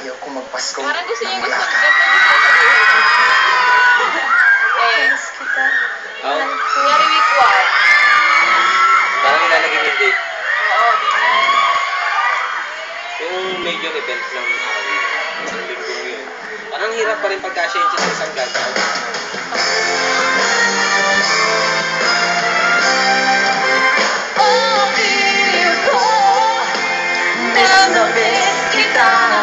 ayaw ko magpasko Parang gusto niya nang gusto wala ka. Miss kita. Oh, Kunyari week 1. parang ilalagay mo yung date. Oo, ganyan. Yung major event ng araw yun. Isang linggong yun. Parang hirap pa rin pagkasya sa isang gagawin. Oh, piling ko na na-miss kita.